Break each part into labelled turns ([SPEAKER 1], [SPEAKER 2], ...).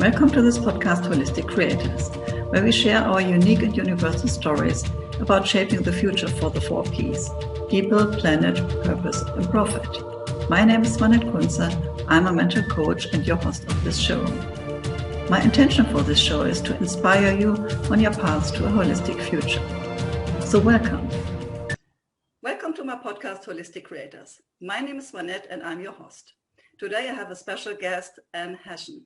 [SPEAKER 1] Welcome to this podcast, Holistic Creators, where we share our unique and universal stories about shaping the future for the 4 Ps: people, planet, purpose, and profit. My name is Swanet Kunze. I'm a mental coach and your host of this show. My intention for this show is to inspire you on your path to a holistic future. So welcome. Welcome to my podcast, Holistic Creators. My name is Swanet and I'm your host. Today I have a special guest, Hession.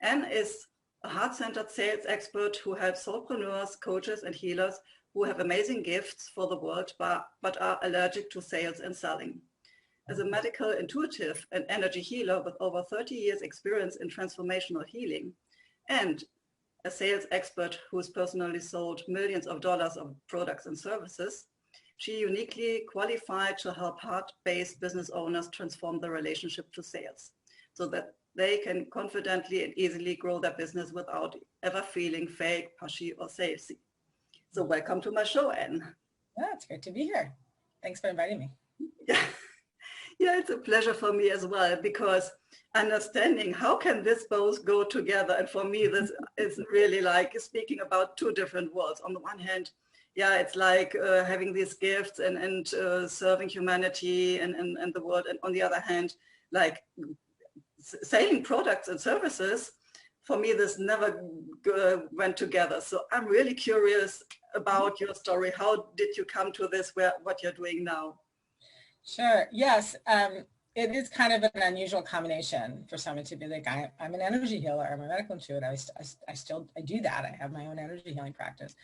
[SPEAKER 1] Anne is a heart-centered sales expert who helps soulpreneurs, coaches, and healers who have amazing gifts for the world but are allergic to sales and selling. As a medical intuitive and energy healer with over 30 years experience in transformational healing, and a sales expert who's personally sold millions of dollars of products and services, she uniquely qualified to help heart-based business owners transform their relationship to sales so that they can confidently and easily grow their business without ever feeling fake, pushy, or salesy. So welcome to my show, Anne.
[SPEAKER 2] Yeah, it's great to be here. Thanks for inviting me.
[SPEAKER 1] Yeah, it's a pleasure for me as well, because understanding how can this both go together. And for me, this is really like speaking about two different worlds. On the one hand, yeah, it's like having these gifts and serving humanity and the world. And on the other hand, like selling products and services, for me, this never went together. So I'm really curious about your story. How did you come to this, what you're doing now?
[SPEAKER 2] Sure. Yes. It is kind of an unusual combination for someone to be like, I'm an energy healer. I'm a medical intuitive. I do that. I have my own energy healing practice,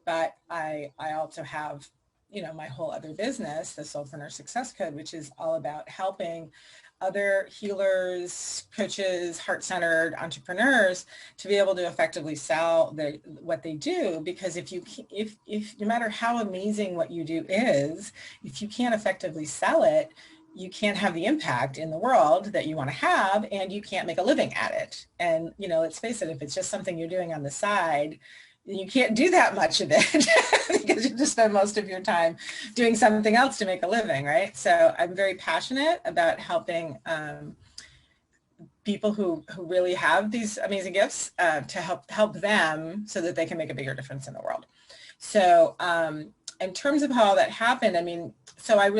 [SPEAKER 2] but I also have, my whole other business, the Soulpreneur Success Code, which is all about helping other healers, coaches, heart-centered entrepreneurs to be able to effectively sell what they do. Because if no matter how amazing what you do is, if you can't effectively sell it, you can't have the impact in the world that you want to have, and you can't make a living at it. And, let's face it, if it's just something you're doing on the side, you can't do that much of it because you just spend most of your time doing something else to make a living, right? So I'm very passionate about helping people who really have these amazing gifts to help them so that they can make a bigger difference in the world. So in terms of how that happened, so I've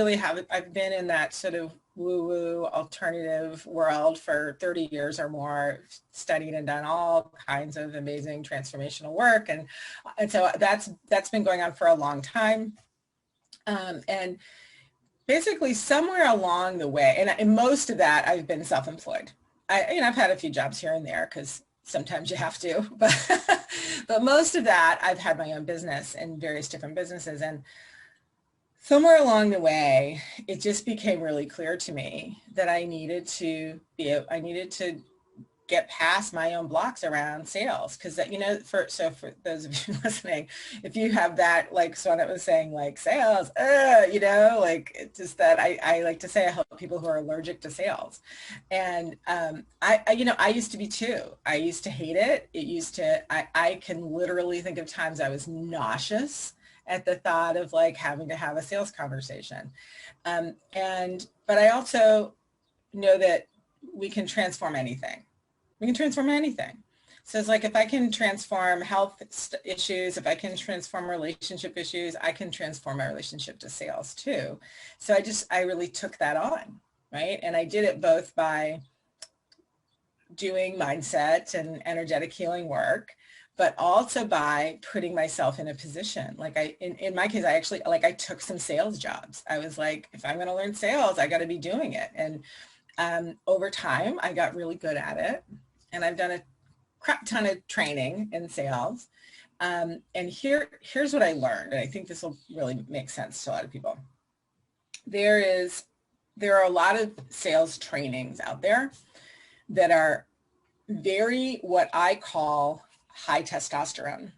[SPEAKER 2] been in that sort of woo-woo alternative world for 30 years or more, studied and done all kinds of amazing transformational work. And so that's been going on for a long time. And basically somewhere along the way, and in most of that, I've been self-employed. I've had a few jobs here and there because sometimes you have to, but most of that, I've had my own business and various different businesses. And somewhere along the way, it just became really clear to me that I needed to get past my own blocks around sales. Because, for those of you listening, if you have that, like Swanet was saying, like sales, it's just that I like to say I help people who are allergic to sales. And I used to be too. I used to hate it. I can literally think of times I was nauseous at the thought of like having to have a sales conversation. But I also know that we can transform anything. We can transform anything. So it's like, if I can transform health issues, if I can transform relationship issues, I can transform my relationship to sales too. So I really took that on, right? And I did it both by doing mindset and energetic healing work, but also by putting myself in a position. Like in my case, I took some sales jobs. I was like, if I'm going to learn sales, I got to be doing it. And over time, I got really good at it. And I've done a crap ton of training in sales. And here's what I learned. And I think this will really make sense to a lot of people. There are a lot of sales trainings out there that are very, what I call, high testosterone,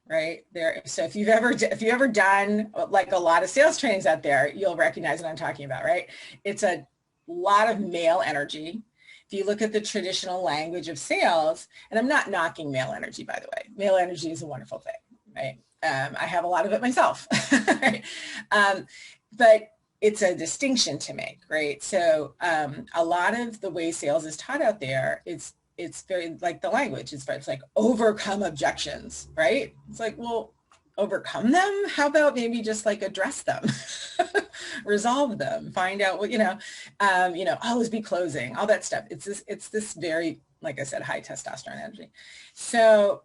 [SPEAKER 2] right? So if you've ever done like a lot of sales trainings out there, you'll recognize what I'm talking about, right? It's a lot of male energy. If you look at the traditional language of sales, and I'm not knocking male energy, by the way, male energy is a wonderful thing, right? I have a lot of it myself, right? But it's a distinction to make, right? So a lot of the way sales is taught out there, it's very like the language. It's like overcome objections, right? It's like, well, overcome them? How about maybe just like address them, resolve them, find out what, always be closing, all that stuff. It's this very, like I said, high testosterone energy. So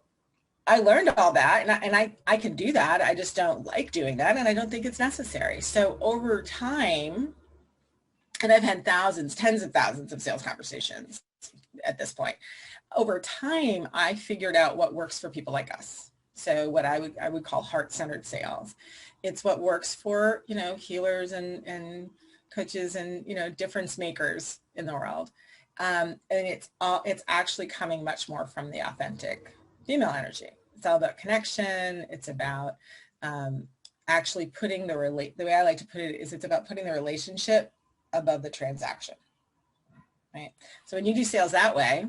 [SPEAKER 2] I learned all that, and I can do that. I just don't like doing that, and I don't think it's necessary. So over time, and I've had thousands, tens of thousands of sales conversations at this point. Over time, I figured out what works for people like us. So what I would call heart-centered sales. It's what works for, healers and coaches and, difference makers in the world. And it's actually coming much more from the authentic female energy. It's all about connection. It's about actually putting the way I like to put it is it's about putting the relationship above the transaction, right? So when you do sales that way,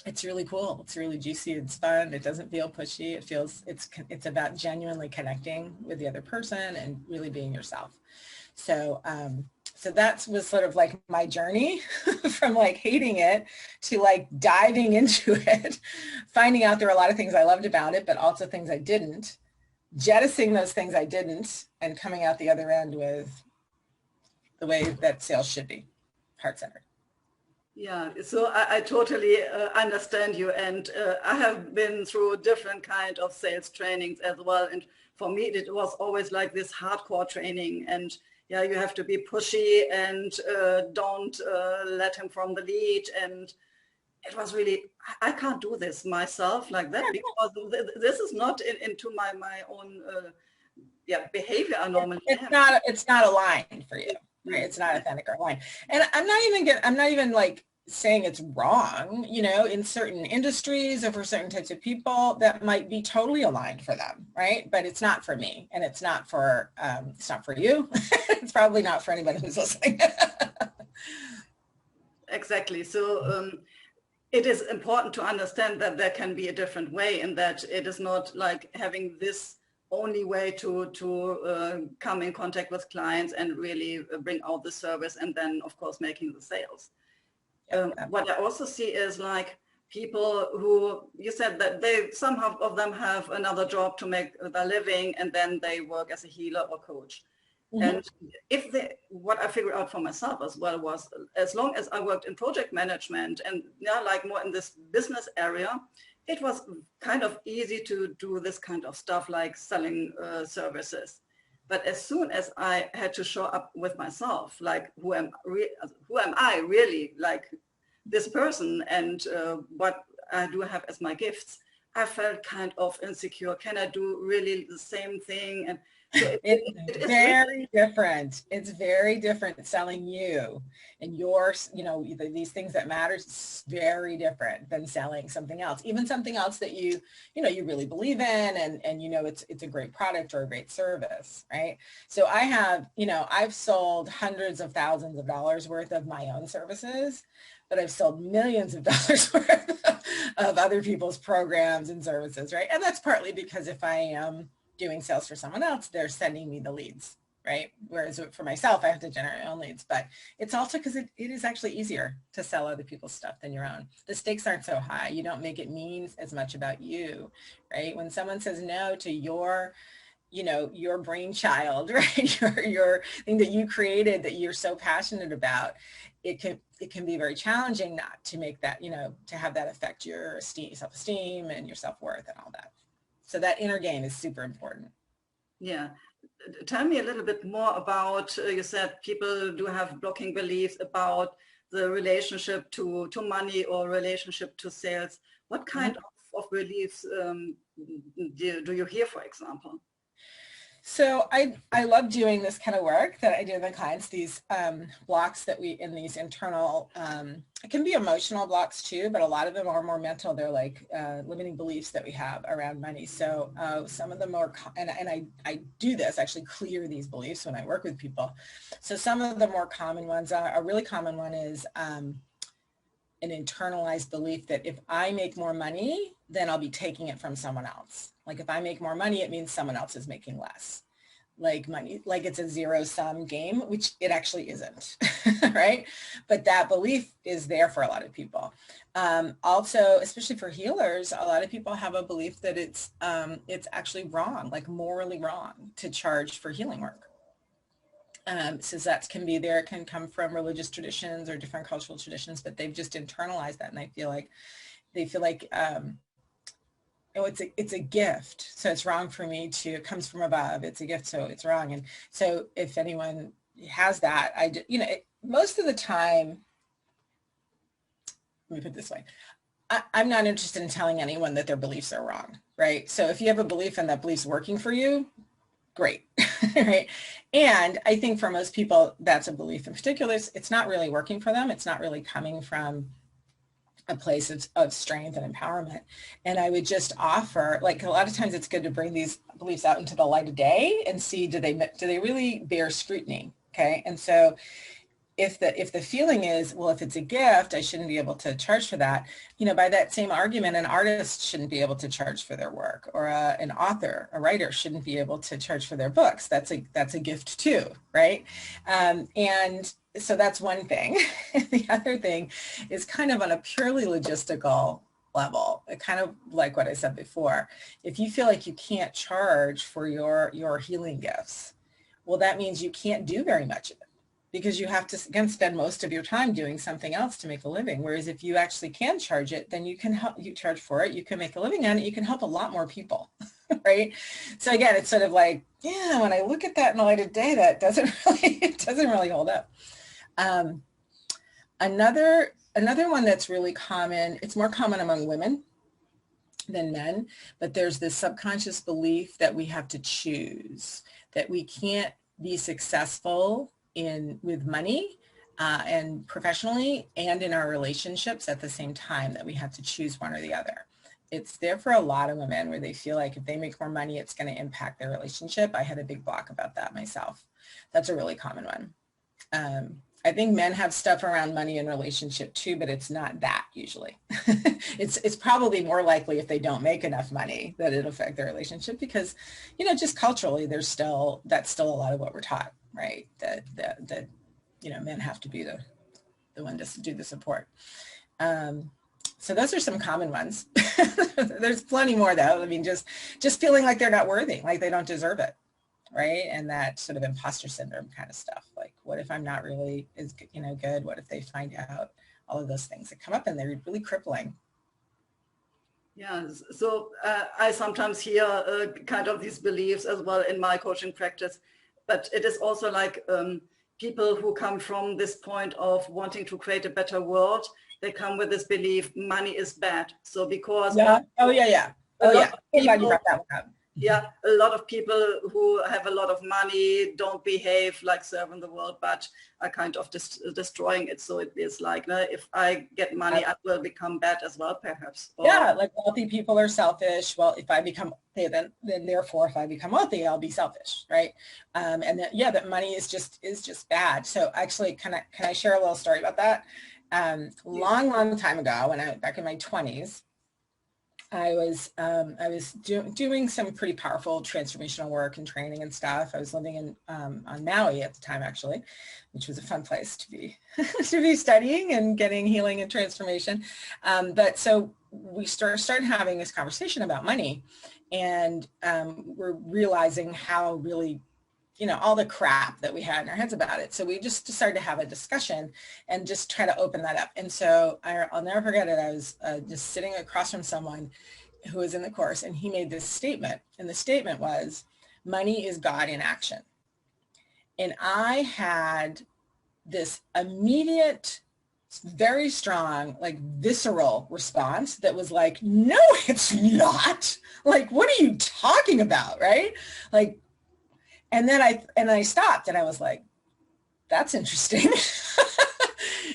[SPEAKER 2] it's really cool. It's really juicy. It's fun. It doesn't feel pushy. It feels, it's about genuinely connecting with the other person and really being yourself. So, so that was sort of like my journey from like hating it to like diving into it, finding out there were a lot of things I loved about it, but also things I didn't, jettisoning those things I didn't, and coming out the other end with the way that sales should be, heart-centered.
[SPEAKER 1] Yeah, so I totally understand you, and I have been through different kind of sales trainings as well, and for me it was always like this hardcore training, and yeah, you have to be pushy and don't let him from the lead, and it was really, I can't do this myself like that because this is not into my own behavior I normally have.
[SPEAKER 2] It's not aligned for you. Right? It's not authentic or aligned. And I'm not even like saying it's wrong, in certain industries or for certain types of people that might be totally aligned for them. Right. But it's not for me, and it's not for you. It's probably not for anybody who's listening.
[SPEAKER 1] Exactly. So it is important to understand that there can be a different way, and that it is not like having this only way to come in contact with clients and really bring out the service, and then of course making the sales. What I also see is like people who, you said that some of them have another job to make their living, and then they work as a healer or coach. Mm-hmm. And what I figured out for myself as well was, as long as I worked in project management and like more in this business area, it was kind of easy to do this kind of stuff like selling services. But as soon as I had to show up with myself, like who am I really, like this person, and what I do have as my gifts, I felt kind of insecure. Can I do really the same thing? And so
[SPEAKER 2] it's very different. It's very different selling you and your, these things that matter. It's very different than selling something else, even something else that you really believe in, and it's a great product or a great service, right? So I have, I've sold hundreds of thousands of dollars worth of my own services, but I've sold millions of dollars worth of other people's programs and services, right? And that's partly because if I am doing sales for someone else, they're sending me the leads, right? Whereas for myself, I have to generate my own leads. But it's also because it is actually easier to sell other people's stuff than your own. The stakes aren't so high. You don't make it mean as much about you, right? When someone says no to your brainchild, right? Your thing that you created that you're so passionate about, it can be very challenging not to make that, to have that affect your self-esteem and your self-worth and all that. So that inner game is super important.
[SPEAKER 1] Yeah. Tell me a little bit more about, you said people do have blocking beliefs about the relationship to money or relationship to sales. What kind of beliefs do you hear, for example?
[SPEAKER 2] So I love doing this kind of work that I do with my clients, these blocks that in these internal, it can be emotional blocks too, but a lot of them are more mental. They're like limiting beliefs that we have around money. So some of them are, and I do this, actually clear these beliefs when I work with people. So some of the more common ones a really common one is an internalized belief that if I make more money, then I'll be taking it from someone else. Like if I make more money, it means someone else is making less. like money, like it's a zero-sum game, which it actually isn't, right? But that belief is there for a lot of people. Also, especially for healers, a lot of people have a belief that it's actually wrong, like morally wrong, to charge for healing work. So that can be there, it can come from religious traditions or different cultural traditions, but they've just internalized that, and they feel like oh, it's a gift, so it's wrong for me to, it comes from above, it's a gift, so it's wrong. And so if anyone has that, most of the time, let me put it this way, I'm not interested in telling anyone that their beliefs are wrong, right? So if you have a belief and that belief's working for you, great, right? And I think for most people, that's a belief in particular, it's not really working for them. It's not really coming from a place of strength and empowerment. And I would just offer, like, a lot of times it's good to bring these beliefs out into the light of day and see, do they really bear scrutiny? Okay. And so if the feeling is, well, if it's a gift, I shouldn't be able to charge for that. By that same argument, an artist shouldn't be able to charge for their work, or an author, a writer shouldn't be able to charge for their books. That's a gift too, right? And so that's one thing. The other thing is kind of on a purely logistical level, kind of like what I said before. If you feel like you can't charge for your healing gifts, well, that means you can't do very much of it, because you have to, again, spend most of your time doing something else to make a living. Whereas if you actually can charge it, then you can help, you charge for it, you can make a living on it, you can help a lot more people, right? So again, it's sort of like, yeah, when I look at that in the light of day, that it doesn't really hold up. Another one that's really common, it's more common among women than men, but there's this subconscious belief that we have to choose, that we can't be successful with money and professionally and in our relationships at the same time, that we have to choose one or the other. It's there for a lot of women, where they feel like if they make more money, it's going to impact their relationship. I had a big block about that myself. That's a really common one. I think men have stuff around money and relationship too, but it's not that usually. It's probably more likely if they don't make enough money that it'll affect their relationship, because, just culturally, that's still a lot of what we're taught, right? That men have to be the one to do the support. So those are some common ones. There's plenty more though. I mean, just feeling like they're not worthy, like they don't deserve it. Right. And that sort of imposter syndrome kind of stuff. Like, what if I'm not really as good? What if they find out? All of those things that come up, and they're really crippling.
[SPEAKER 1] Yeah. So I sometimes hear kind of these beliefs as well in my coaching practice, but it is also like people who come from this point of wanting to create a better world, they come with this belief money is bad. So because
[SPEAKER 2] yeah. Oh yeah, yeah. Oh yeah.
[SPEAKER 1] People, you brought that one up. Yeah, a lot of people who have a lot of money don't behave like serving the world, but are kind of destroying it. So it is like, if I get money, I will become bad as well, perhaps.
[SPEAKER 2] Or, yeah, like wealthy people are selfish. Well, if I become, then therefore, if I become wealthy, I'll be selfish, right? And that money is just bad. So actually, can I share a little story about that? Long time ago, when back in my 20s. I was doing some pretty powerful transformational work and training and stuff. I was living in on Maui at the time, actually, which was a fun place to be to be studying and getting healing and transformation. But so we started having this conversation about money, and we're realizing how really, all the crap that we had in our heads about it. So we just decided to have a discussion and just try to open that up. And so I'll never forget it. I was just sitting across from someone who was in the course, and he made this statement. And the statement was, money is God in action. And I had this immediate, very strong, like visceral response that was like, no, it's not. Like, what are you talking about? Right? Like, and then I stopped, and I was like, that's interesting.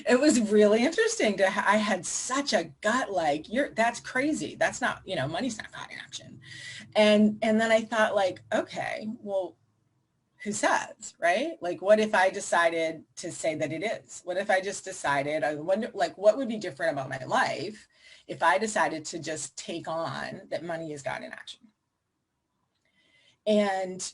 [SPEAKER 2] It was really interesting I had such a gut, like, that's crazy. That's not, money's not God in action. And then I thought, like, okay, well, who says, right? Like, what if I decided to say that it is? What if I just decided, I wonder, like, what would be different about my life if I decided to just take on that money is God in action? And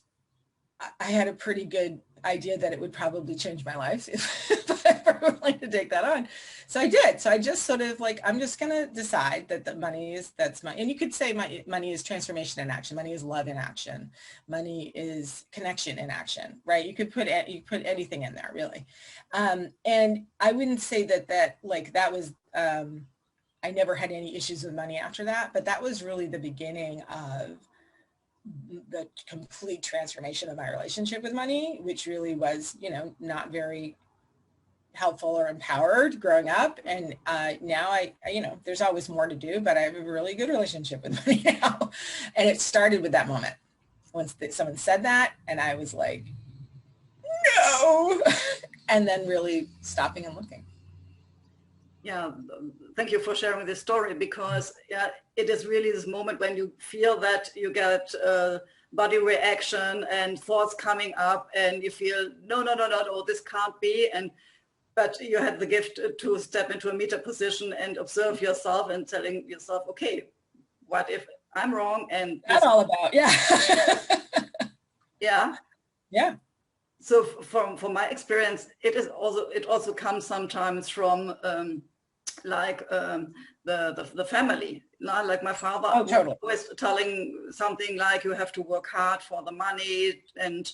[SPEAKER 2] I had a pretty good idea that it would probably change my life if I were willing to take that on. So I did. So I just sort of like, I'm just going to decide that the money is, that's my, and you could say money is transformation in action. Money is love in action. Money is connection in action, right? You could put anything in there really. And I wouldn't say that was, I never had any issues with money after that, but that was really the beginning of the complete transformation of my relationship with money, which really was, not very helpful or empowered growing up. And now there's always more to do, but I have a really good relationship with money now. And it started with that moment. Once someone said that, and I was like, no, and then really stopping and looking.
[SPEAKER 1] Yeah, thank you for sharing this story, because it is really this moment when you feel that you get body reaction and thoughts coming up, and you feel no, this can't be, but you had the gift to step into a meter position and observe yourself and telling yourself, okay, what if I'm wrong? And
[SPEAKER 2] that's all about, yeah.
[SPEAKER 1] Yeah. So from my experience, it also comes sometimes from the family. Like my father
[SPEAKER 2] totally.
[SPEAKER 1] was telling something like, you have to work hard for the money. And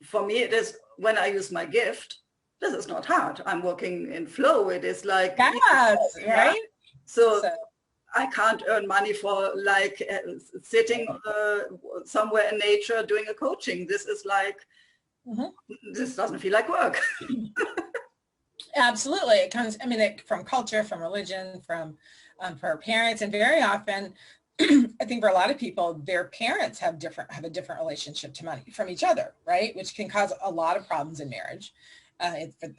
[SPEAKER 1] for me, it is when I use my gift, this is not hard. I'm working in flow. It is like,
[SPEAKER 2] yes, right?
[SPEAKER 1] So I can't earn money for like sitting somewhere in nature doing a coaching. This is like, this doesn't feel like work.
[SPEAKER 2] Absolutely. It comes, from culture, from religion, from for our parents, and very often, I think for a lot of people, their parents have a different relationship to money from each other, right? Which can cause a lot of problems in marriage.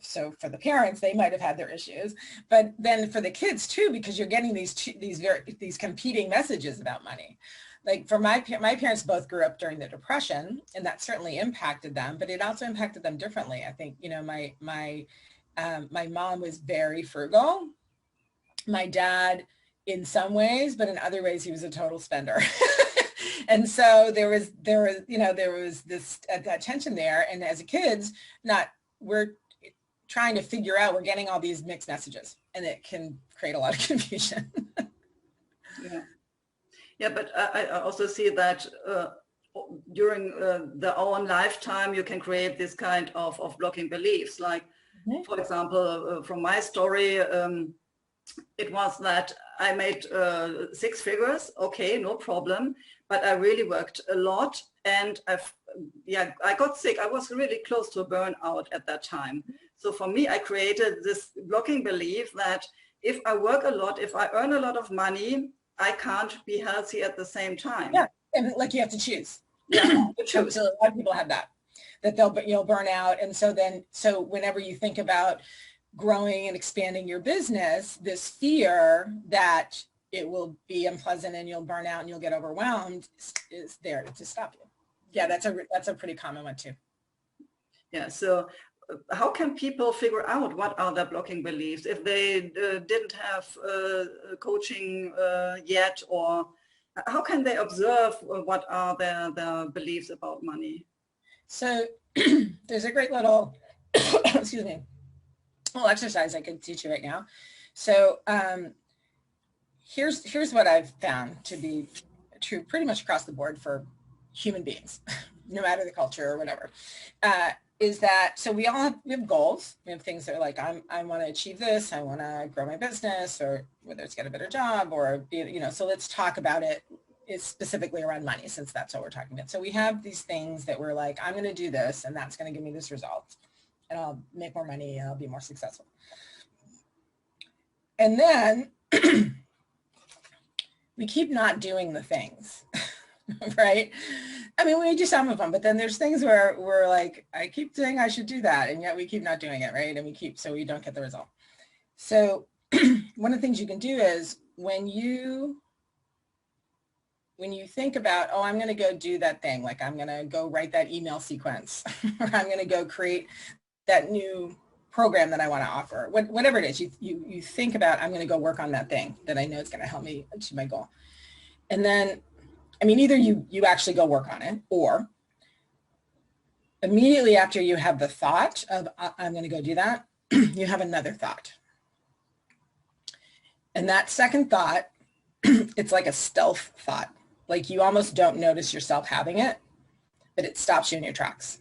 [SPEAKER 2] So for the parents, they might have had their issues, but then for the kids too, because you're getting these competing messages about money. Like for my parents both grew up during the Depression, and that certainly impacted them, but it also impacted them differently. I think, my mom was very frugal. My dad in some ways, but in other ways, he was a total spender. And so there was this that tension there. And as a kids, we're trying to figure out, we're getting all these mixed messages, and it can create a lot of confusion.
[SPEAKER 1] Yeah, but I also see that during their own lifetime, you can create this kind of blocking beliefs. Like, for example, from my story, it was that I made 6 figures. Okay, no problem. But I really worked a lot, and I got sick. I was really close to a burnout at that time. So for me, I created this blocking belief that if I work a lot, if I earn a lot of money, I can't be healthy at the same time.
[SPEAKER 2] Yeah, and like you have to choose.
[SPEAKER 1] Yeah,
[SPEAKER 2] so a lot of people have that you'll burn out. And so whenever you think about growing and expanding your business, this fear that it will be unpleasant and you'll burn out and you'll get overwhelmed is there to stop you. Yeah, that's a pretty common one too.
[SPEAKER 1] Yeah, so how can people figure out what are their blocking beliefs if they didn't have coaching yet, or how can they observe what are their beliefs about money?
[SPEAKER 2] So there's a great little, excuse me, little exercise I could teach you right now. So here's what I've found to be true pretty much across the board for human beings, no matter the culture or whatever. Is that, so we have goals. We have things that are like, I want to achieve this. I want to grow my business, or whether it's get a better job or, so let's talk about it. It's specifically around money, since that's what we're talking about. So we have these things that we're like, I'm going to do this, and that's going to give me this result, and I'll make more money, and I'll be more successful. And then we keep not doing the things, right? We do some of them, but then there's things where we're like, I keep saying I should do that, and yet we keep not doing it, right? And so we don't get the result. So one of the things you can do is when you think about, oh, I'm going to go do that thing, like I'm going to go write that email sequence, or I'm going to go create that new program that I want to offer, whatever it is, you think about, I'm going to go work on that thing that I know is going to help me achieve my goal. And then, either you actually go work on it, or Immediately after you have the thought of, I'm going to go do that, you have another thought. And that second thought, it's like a stealth thought. Like you almost don't notice yourself having it, but it stops you in your tracks.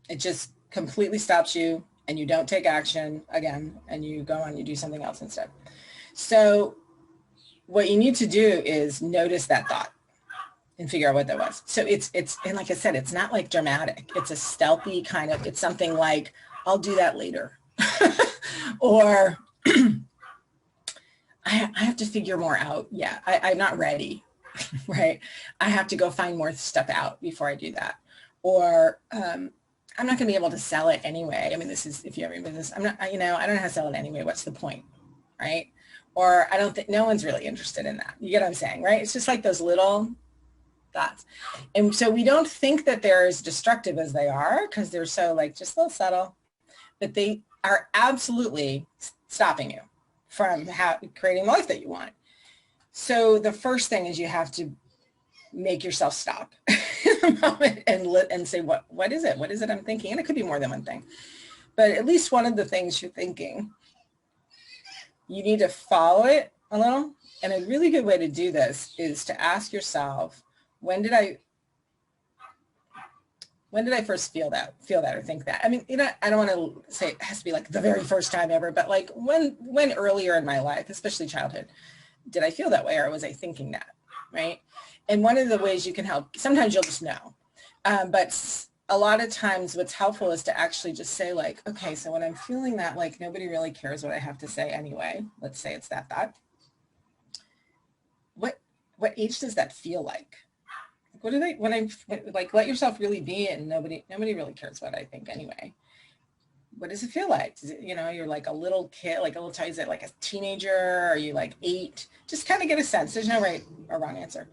[SPEAKER 2] It just completely stops you and you don't take action again and you go on, you do something else instead. So what you need to do is notice that thought and figure out what that was. So it's, and like I said, it's not like dramatic. It's a stealthy kind of, it's something like, I'll do that later. Or I have to figure more out. Yeah, I'm not ready, right? I have to go find more stuff out before I do that. Or I'm not going to be able to sell it anyway. I mean, this is, if you have your business, I'm not, I don't know how to sell it anyway. What's the point, right? Or I don't think, no one's really interested in that. You get what I'm saying, right? It's just like those little thoughts. And so we don't think that they're as destructive as they are because they're so like just a little subtle, but they are absolutely stopping you from creating the life that you want. So the first thing is you have to make yourself stop in the moment and say, what is it? What is it I'm thinking? And it could be more than one thing, but at least one of the things you're thinking, you need to follow it a little. And a really good way to do this is to ask yourself, when did I first feel that or think that? I mean, I don't want to say it has to be like the very first time ever, but like when earlier in my life, especially childhood, did I feel that way or was I thinking that, right? And one of the ways you can help, sometimes you'll just know, but a lot of times what's helpful is to actually just say like, okay, so when I'm feeling that, like nobody really cares what I have to say anyway, let's say it's that thought. What age does that feel like? What do they, when I'm like, let yourself really be it and nobody really cares what I think anyway. What does it feel like? Is it, you're like a little kid, like a little child, is it like a teenager? Are you like 8? Just kind of get a sense. There's no right or wrong answer.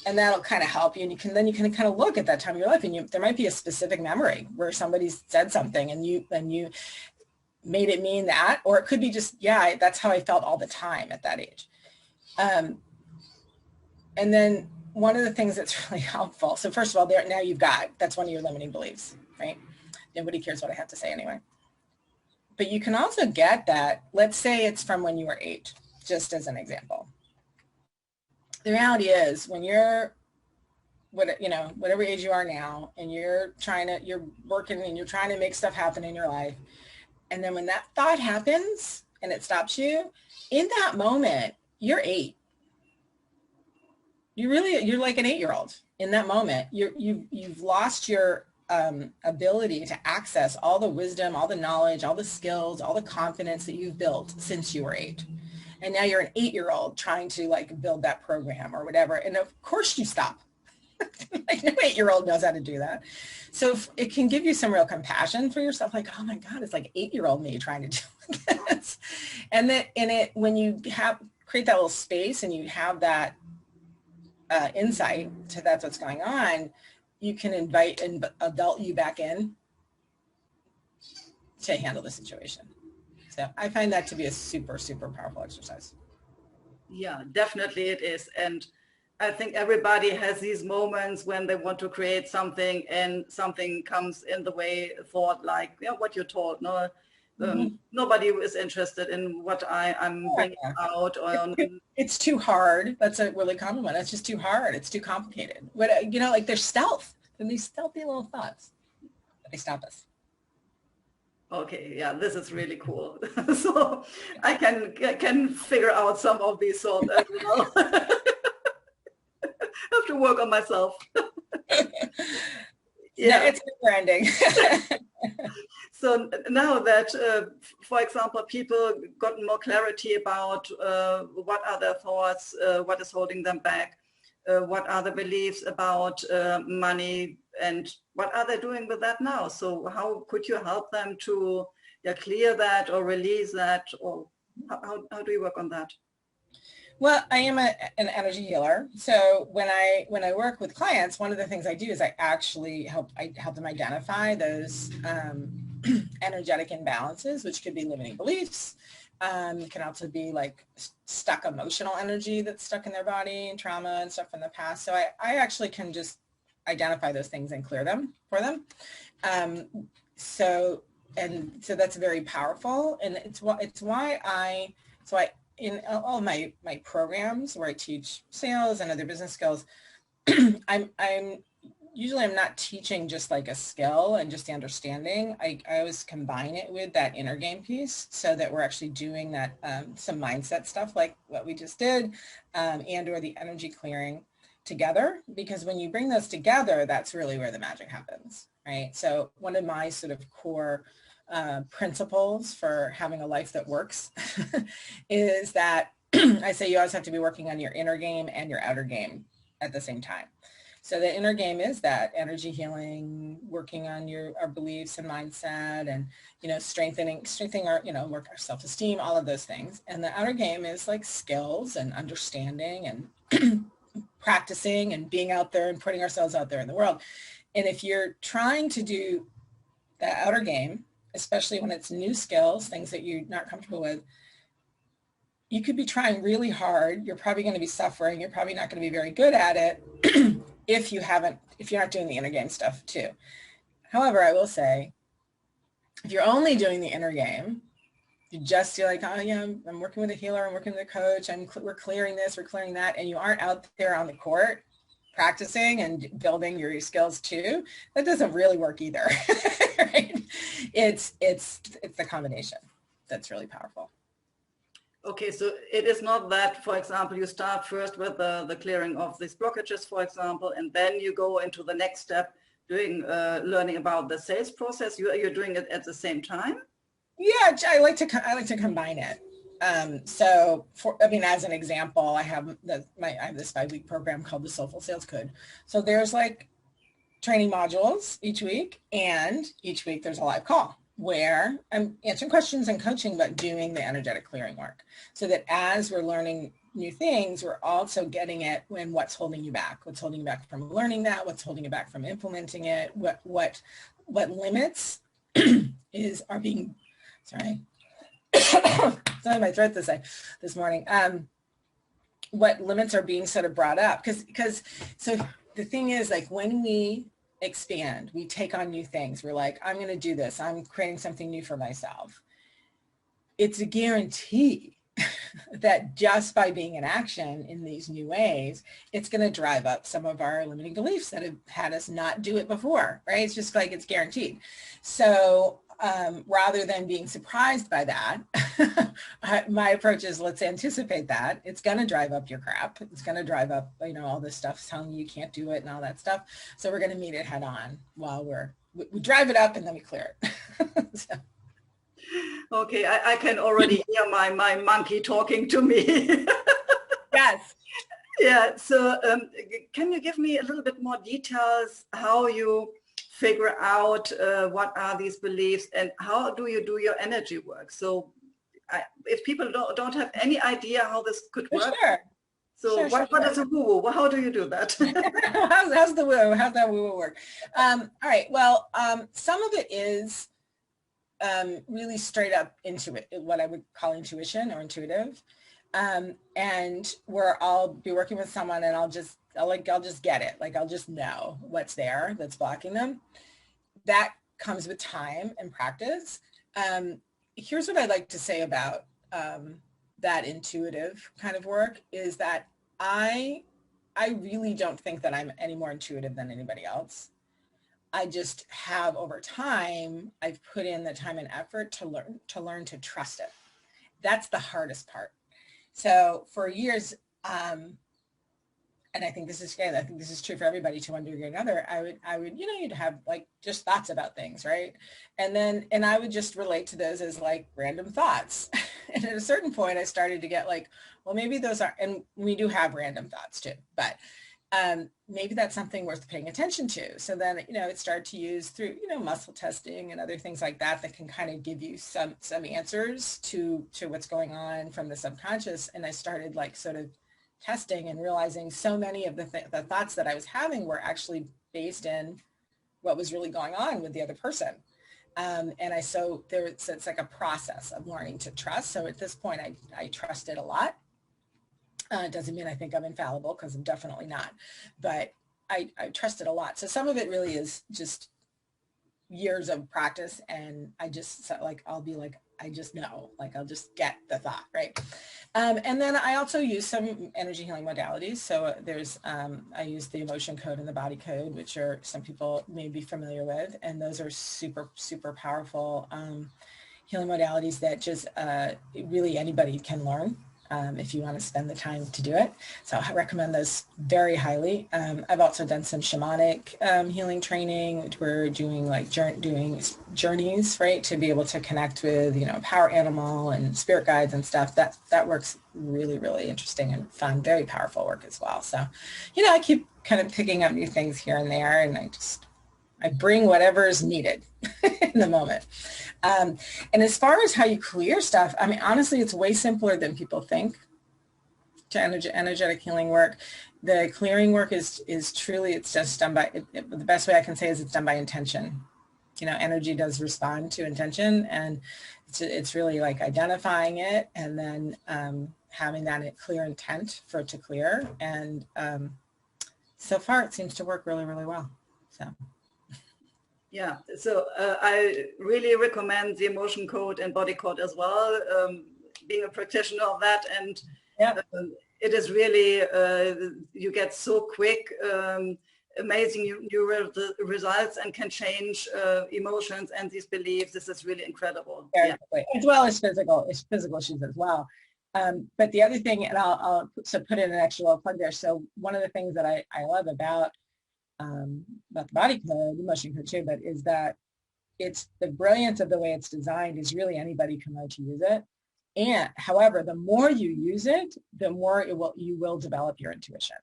[SPEAKER 2] And that'll kind of help you. And you can kind of look at that time of your life and there might be a specific memory where somebody said something and you made it mean that, or it could be just, yeah, that's how I felt all the time at that age. And then one of the things that's really helpful. So first of all, now that's one of your limiting beliefs, right? Nobody cares what I have to say anyway. But you can also get that, let's say it's from when you were 8, just as an example. The reality is when you're, whatever age you are now, and you're working and you're trying to make stuff happen in your life. And then when that thought happens and it stops you, in that moment, you're 8. You're like an 8-year-old in that moment. You've lost your ability to access all the wisdom, all the knowledge, all the skills, all the confidence that you've built since you were 8. And now you're an 8-year-old trying to like build that program or whatever. And of course you stop. Like no 8-year-old knows how to do that. So it can give you some real compassion for yourself. Like, oh my God, it's like 8-year-old me trying to do this. And then when you create that little space and you have that insight to that's what's going on, you can invite an adult you back in to handle the situation. So I find that to be a super, super powerful exercise.
[SPEAKER 3] Yeah, definitely it is. And I think everybody has these moments when they want to create something and something comes in the way, thought like, what you're told, no, nobody is interested in what I'm bringing out. Or,
[SPEAKER 2] it's too hard. That's a really common one. It's just too hard. It's too complicated. Like there's stealth and these stealthy little thoughts, but they stop us.
[SPEAKER 3] Okay, yeah, this is really cool. So I can figure out some of these thoughts as well. I have to work on myself.
[SPEAKER 2] Yeah, it's branding.
[SPEAKER 3] So now that, for example, people got more clarity about what are their thoughts, what is holding them back, what are the beliefs about money, and what are they doing with that now? So how could you help them to clear that or release that, or how do you work on that?
[SPEAKER 2] Well, I am an energy healer. So when I work with clients, one of the things I do is I actually help them identify those energetic imbalances, which could be limiting beliefs. Can also be like stuck emotional energy that's stuck in their body and trauma and stuff from the past. So I actually can just identify those things and clear them for them. So that's very powerful, and it's why in all my programs where I teach sales and other business skills, I'm not teaching just like a skill and just the understanding. I always combine it with that inner game piece, so that we're actually doing that some mindset stuff like what we just did, and or the energy clearing together, because when you bring those together, that's really where the magic happens, right? So one of my sort of core principles for having a life that works is that I say you always have to be working on your inner game and your outer game at the same time. So the inner game is that energy healing, working on our beliefs and mindset, and, strengthening our, work our self-esteem, all of those things. And the outer game is like skills and understanding and practicing and being out there and putting ourselves out there in the world. And if you're trying to do the outer game, especially when it's new skills, things that you're not comfortable with, you could be trying really hard. You're probably going to be suffering. You're probably not going to be very good at it if you're not doing the inner game stuff too. However, I will say, if you're only doing the inner game, you just feel like, oh yeah, I'm working with a healer, I'm working with a coach, we're clearing this, we're clearing that, and you aren't out there on the court practicing and building your skills too, that doesn't really work either. Right? It's the combination that's really powerful.
[SPEAKER 3] Okay, so it is not that, for example, you start first with the clearing of these blockages, for example, and then you go into the next step, learning about the sales process. You're doing it at the same time?
[SPEAKER 2] Yeah, I like to combine it. So as an example, I have this 5-week program called the Soulful Sales Code. So there's like training modules each week, and each week there's a live call where I'm answering questions and coaching, but doing the energetic clearing work, so that as we're learning new things, we're also getting it when what's holding you back, what's holding you back from learning that, what's holding you back from implementing it, what limits are being, sorry, sorry, my throat this morning. What limits are being sort of brought up, because so the thing is, like, when we expand, we take on new things. We're like, I'm going to do this. I'm creating something new for myself. It's a guarantee that just by being in action in these new ways, it's going to drive up some of our limiting beliefs that have had us not do it before, right? It's just like, it's guaranteed. So rather than being surprised by that, my approach is, let's anticipate that. It's going to drive up your crap. It's going to drive up, all this stuff telling you can't do it and all that stuff. So we're going to meet it head on while we drive it up, and then we clear it. So.
[SPEAKER 3] Okay, I can already hear my monkey talking to me.
[SPEAKER 2] Yes.
[SPEAKER 3] Yeah, so can you give me a little bit more details how you figure out what are these beliefs, and how do you do your energy work? So if people don't have any idea how this could work,
[SPEAKER 2] sure.
[SPEAKER 3] So what is a woo-woo? How do you do that?
[SPEAKER 2] How's the woo? How's that woo-woo work? All right, well, some of it is really straight up what I would call intuition or intuitive. And where I'll be working with someone and I'll just get it. Like, I'll just know what's there that's blocking them. That comes with time and practice. Here's what I'd like to say about that intuitive kind of work is that I really don't think that I'm any more intuitive than anybody else. I just have, over time, I've put in the time and effort to learn to trust it. That's the hardest part. So for years, and I think this is good, I think this is true for everybody to one degree or another, I would, you'd have like just thoughts about things, right? And I would just relate to those as like random thoughts. And at a certain point, I started to get like, well, maybe those are, and we do have random thoughts too, but maybe that's something worth paying attention to. So then, it started to use through, muscle testing and other things like that can kind of give you some answers to what's going on from the subconscious. And I started like sort of testing and realizing so many of the thoughts that I was having were actually based in what was really going on with the other person. It's like a process of learning to trust. So at this point, I trust it a lot. It doesn't mean I think I'm infallible, because I'm definitely not. But I trust it a lot. So some of it really is just years of practice, and I just like, I'll be like, I just know, like, I'll just get the thought, right? And then I also use some energy healing modalities. So there's, I use the emotion code and the body code, which are some people may be familiar with, and those are super, super powerful healing modalities that just really anybody can learn. If you want to spend the time to do it. So I recommend those very highly. I've also done some shamanic healing training, which we're doing like doing journeys, right, to be able to connect with, you know, power animal and spirit guides and stuff. That works really, really interesting and fun, very powerful work as well. So, you know, I keep kind of picking up new things here and there, and I bring whatever is needed in the moment. And as far as how you clear stuff, I mean, honestly, it's way simpler than people think to energetic healing work. The clearing work is truly, it's just done by, the best way I can say is it's done by intention. You know, energy does respond to intention, and it's really like identifying it and then having that clear intent for it to clear. And so far it seems to work really, really well. So.
[SPEAKER 3] Yeah, so I really recommend the emotion code and body code as well, being a practitioner of that. And
[SPEAKER 2] yeah.
[SPEAKER 3] It is really, you get so quick, amazing new results, and can change emotions and these beliefs. This is really incredible.
[SPEAKER 2] Yeah. As well as physical issues as well. But the other thing, and I'll put in an extra little plug there. So one of the things that I love about the body code, emotion code too, but is that it's the brilliance of the way it's designed is really anybody can learn to use it. And however, the more you use it, the more you will develop your intuition.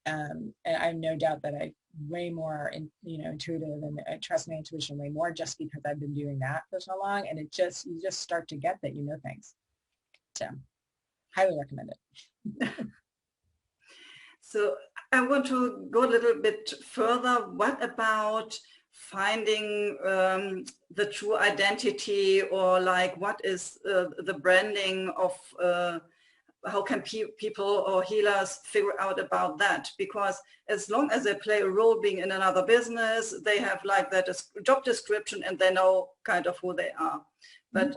[SPEAKER 2] And I have no doubt that I'm way more intuitive, and I trust my intuition way more just because I've been doing that for so long. And you just start to get that you know things. So highly recommend it.
[SPEAKER 3] So I want to go a little bit further. What about finding the true identity, or like what is the branding of, how can people or healers figure out about that? Because as long as they play a role being in another business, they have like that job description and they know kind of who they are. But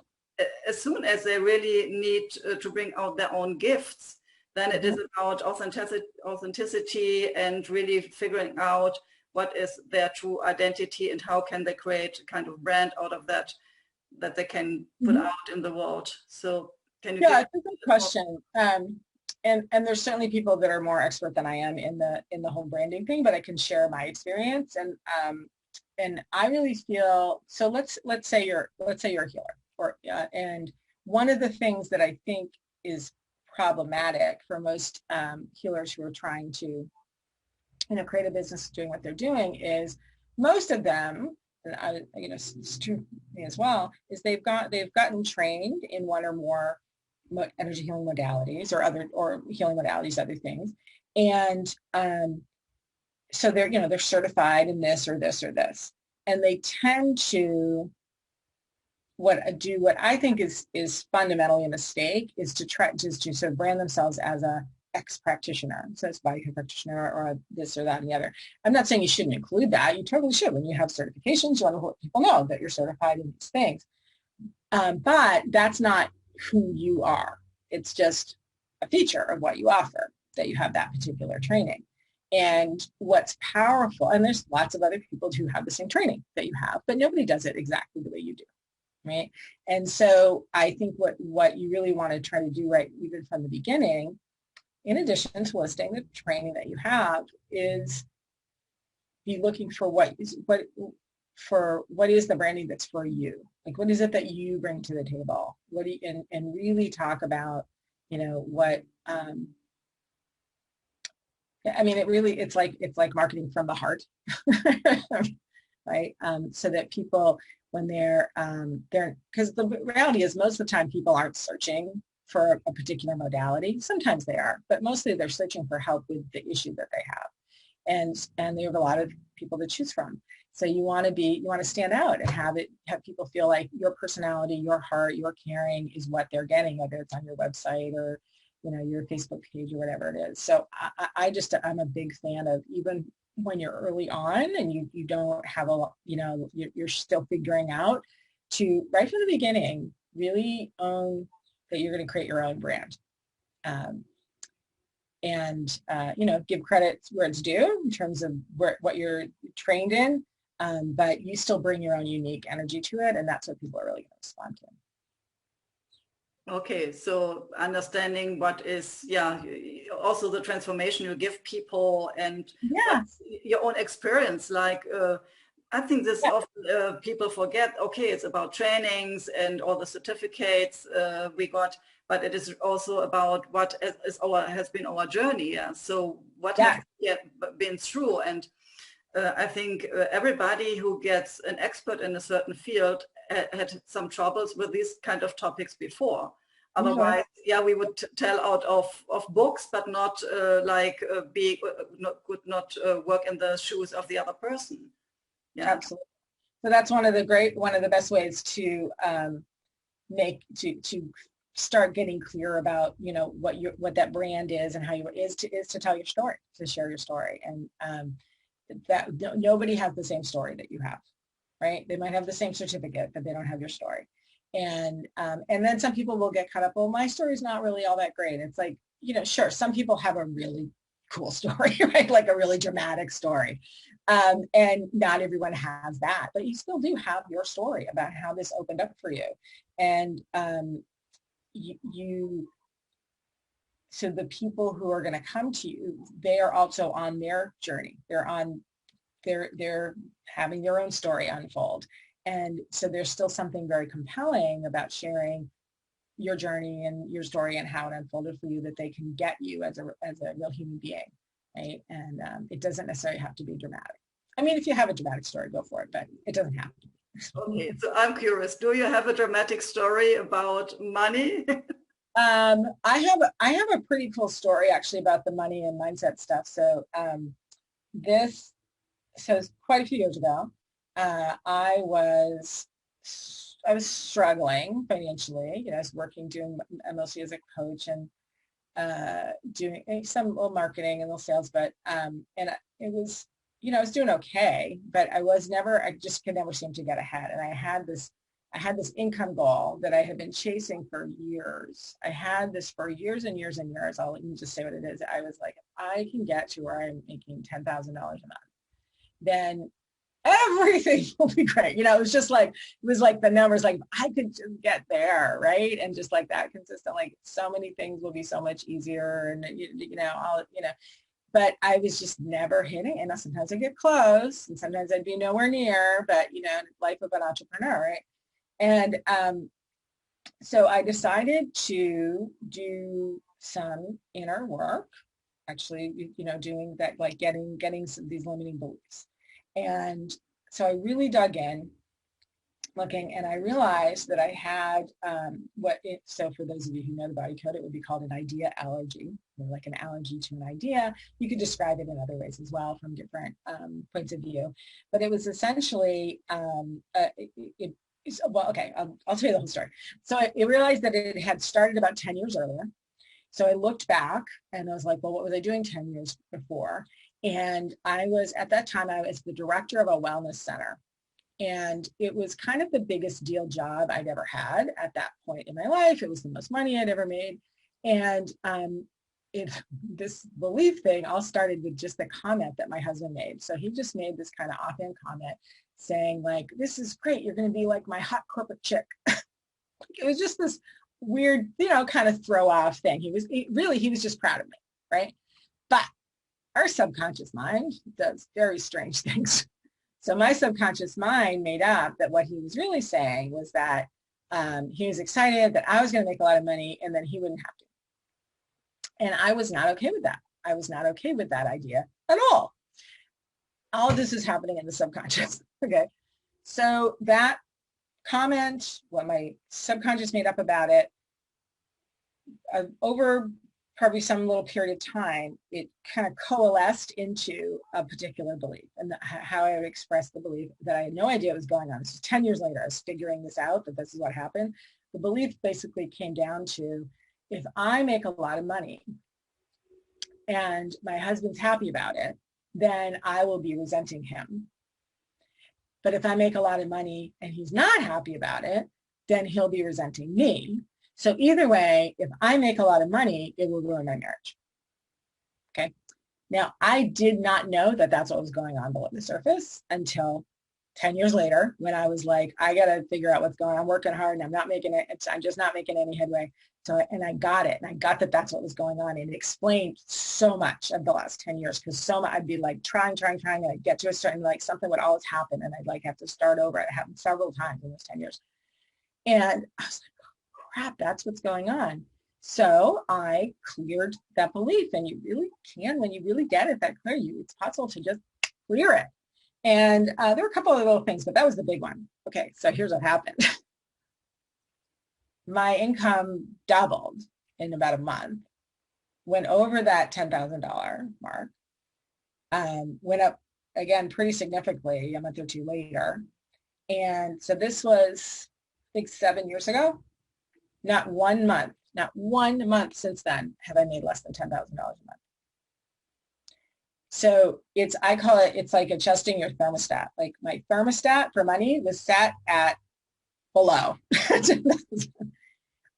[SPEAKER 3] as soon as they really need to bring out their own gifts, then it is about authenticity and really figuring out what is their true identity and how can they create a kind of brand out of that they can put out in the world. So can you?
[SPEAKER 2] Yeah, it's a good question. And there's certainly people that are more expert than I am in the whole branding thing, but I can share my experience. And I really feel, so let's say you're a healer, and one of the things that I think is problematic for most healers who are trying to create a business doing what they're doing is most of them, and it's true for me as well, is they've gotten trained in one or more energy healing modalities or healing modalities, other things, and so they're certified in this or this or this, and they tend to what I think is fundamentally a mistake is to try to sort of brand themselves as a ex-practitioner, so it's body code practitioner or this or that and the other. I'm not saying you shouldn't include that. You totally should. When you have certifications, you want to let people know that you're certified in these things. But that's not who you are. It's just a feature of what you offer, that you have that particular training. And what's powerful, and there's lots of other people who have the same training that you have, but nobody does it exactly the way you do. Right. And so I think what you really want to try to do right even from the beginning, in addition to listing the training that you have, is be looking for what is the branding that's for you. Like, what is it that you bring to the table? What do you, and really talk about, what, I mean, it's like marketing from the heart, right? So that people, when they're because the reality is most of the time people aren't searching for a particular modality. Sometimes they are, but mostly they're searching for help with the issue that they have. And they have a lot of people to choose from. So you want to stand out and have people feel like your personality, your heart, your caring is what they're getting, whether it's on your website or, your Facebook page or whatever it is. So I'm a big fan of, even when you're early on and you don't have a, you're still figuring out, to right from the beginning, really own that you're going to create your own brand. And give credit where it's due in terms of what you're trained in, but you still bring your own unique energy to it, and that's what people are really going to respond to.
[SPEAKER 3] Okay, so understanding what is, also the transformation you give people, and your own experience. Like, I think this often people forget, okay, it's about trainings and all the certificates we got, but it is also about what has been our journey. Yeah? So what have we been through, and I think everybody who gets an expert in a certain field had some troubles with these kind of topics before. Otherwise, we would tell out of books, but not could not work in the shoes of the other person. Yeah,
[SPEAKER 2] absolutely. So that's one of the best ways to to start getting clear about what that brand is and how is to tell your story, to share your story, and that nobody has the same story that you have, right? They might have the same certificate, but they don't have your story. And then some people will get caught up, well, my story's not really all that great. It's like, sure, some people have a really cool story, right? Like a really dramatic story. And not everyone has that, but you still do have your story about how this opened up for you. And so the people who are going to come to you, they are also on their journey. They're having their own story unfold. And so there's still something very compelling about sharing your journey and your story and how it unfolded for you, that they can get you as a real human being, right? And it doesn't necessarily have to be dramatic. I mean, if you have a dramatic story, go for it, but it doesn't have to be.
[SPEAKER 3] Okay, so I'm curious, do you have a dramatic story about money?
[SPEAKER 2] I have a pretty cool story actually about the money and mindset stuff. So so quite a few years ago, I was struggling financially. I was working, doing mostly as a coach, and doing some little marketing and little sales, but it was, I was doing okay, but I just could never seem to get ahead. And I had this income goal that I had been chasing for years. I had this for years and years and years. I'll even just say what it is. I was like, I can get to where I'm making $10,000 a month, then everything will be great. It was just like, it was like the numbers, like I could just get there, right? And just like that consistent, like so many things will be so much easier, and but I was just never hitting. And sometimes I get close, and sometimes I'd be nowhere near. But life of an entrepreneur, right? And so I decided to do some inner work, actually, doing that, like getting these limiting beliefs. And so I really dug in, looking, and I realized that I had so for those of you who know the body code, it would be called an idea allergy, like an allergy to an idea. You could describe it in other ways as well from different points of view. But it was essentially, well, okay, I'll tell you the whole story. So I realized that it had started about 10 years earlier. So I looked back and I was like, well, what was I doing 10 years before? And at that time, I was the director of a wellness center. And it was kind of the biggest deal job I'd ever had at that point in my life. It was the most money I'd ever made. And this belief thing all started with just the comment that my husband made. So he just made this kind of offhand comment saying, like, this is great. You're going to be like my hot corporate chick. It was just this weird, kind of throw off thing. He was just proud of me, right? But our subconscious mind does very strange things. So my subconscious mind made up that what he was really saying was that he was excited that I was going to make a lot of money and then he wouldn't have to. And I was not okay with that. I was not okay with that idea at all. All of this is happening in the subconscious. Okay. So that comment, what my subconscious made up about it, over probably some little period of time, it kind of coalesced into a particular belief, and how I would express the belief that I had no idea what was going on. This is 10 years later. I was figuring this out, that this is what happened. The belief basically came down to, if I make a lot of money and my husband's happy about it, then I will be resenting him. But if I make a lot of money and he's not happy about it, then he'll be resenting me. So either way, if I make a lot of money, it will ruin my marriage. Okay. Now, I did not know that that's what was going on below the surface until 10 years later, when I was like, I got to figure out what's going on. I'm working hard and I'm not making it. I'm just not making any headway. So, and I got it. And I got that that's what was going on. And it explained so much of the last 10 years, because so much, I'd be like trying, and I'd get to a certain, like something would always happen. And I'd like have to start over. It happened several times in those 10 years. And I was like, oh, crap, that's what's going on. So I cleared that belief. And you really can, when you really get it that clear, it's possible to just clear it. And there were a couple of little things, but that was the big one. Okay, so here's what happened. My income doubled in about a month, went over that $10,000 mark, went up again pretty significantly a month or two later. And so this was, I think, 7 years ago. Not one month since then have I made less than $10,000 a month. So I call it, it's like adjusting your thermostat. Like my thermostat for money was set at below.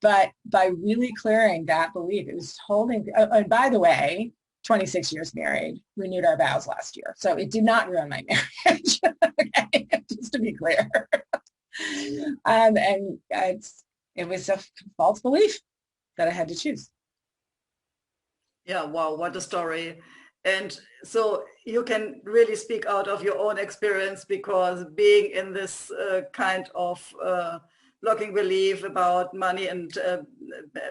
[SPEAKER 2] But by really clearing that belief, it was holding, and by the way, 26 years married, renewed our vows last year. So it did not ruin my marriage, okay? Just to be clear. And it was a false belief that I had to choose.
[SPEAKER 3] Yeah, wow, what a story. And so you can really speak out of your own experience, because being in this kind of blocking belief about money and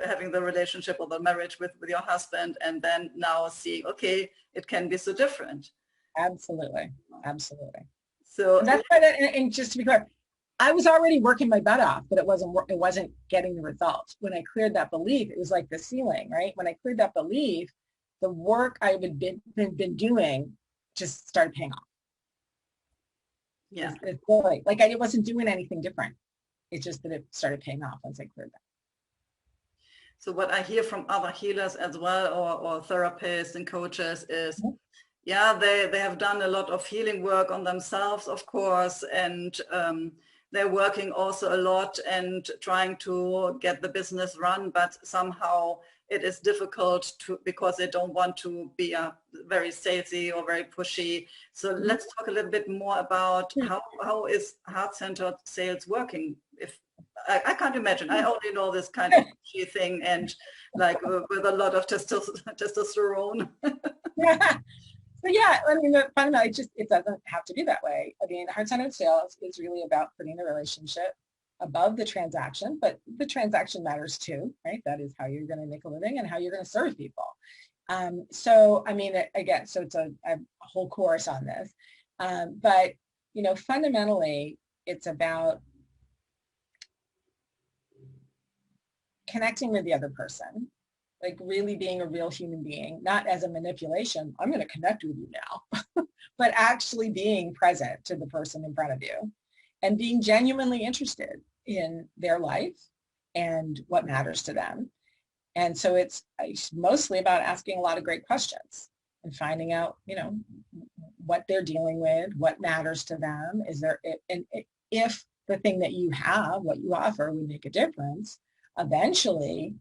[SPEAKER 3] having the relationship or the marriage with your husband, and then now seeing, okay, it can be so different.
[SPEAKER 2] Absolutely. Absolutely.
[SPEAKER 3] So
[SPEAKER 2] and that's why and just to be clear, I was already working my butt off, but it wasn't getting the results. When I cleared that belief, it was like the ceiling, right? When I cleared that belief, the work I had been doing just started paying off.
[SPEAKER 3] Yeah.
[SPEAKER 2] It's really, like I wasn't doing anything different. It's just that it started paying off once I cleared that.
[SPEAKER 3] So what I hear from other healers as well, or therapists and coaches is, mm-hmm. Yeah, they have done a lot of healing work on themselves, of course, and they're working also a lot and trying to get the business run, but somehow it is difficult because they don't want to be very salesy or very pushy. So mm-hmm. Let's talk a little bit more about how is heart-centered sales working. If I can't imagine, I only know this kind of pushy thing and like with a lot of testosterone.
[SPEAKER 2] Yeah. So yeah, I mean, fundamentally, it doesn't have to be that way. I mean, heart-centered sales is really about putting the relationship above the transaction, but the transaction matters too, right? That is how you're going to make a living and how you're going to serve people. So, I mean, again, so it's a whole course on this, but, you know, fundamentally, it's about connecting with the other person, like really being a real human being, not as a manipulation, I'm going to connect with you now, but actually being present to the person in front of you and being genuinely interested in their life and what matters to them. And so it's mostly about asking a lot of great questions and finding out, you know, what they're dealing with, what matters to them. And if the thing that you have, what you offer would make a difference eventually,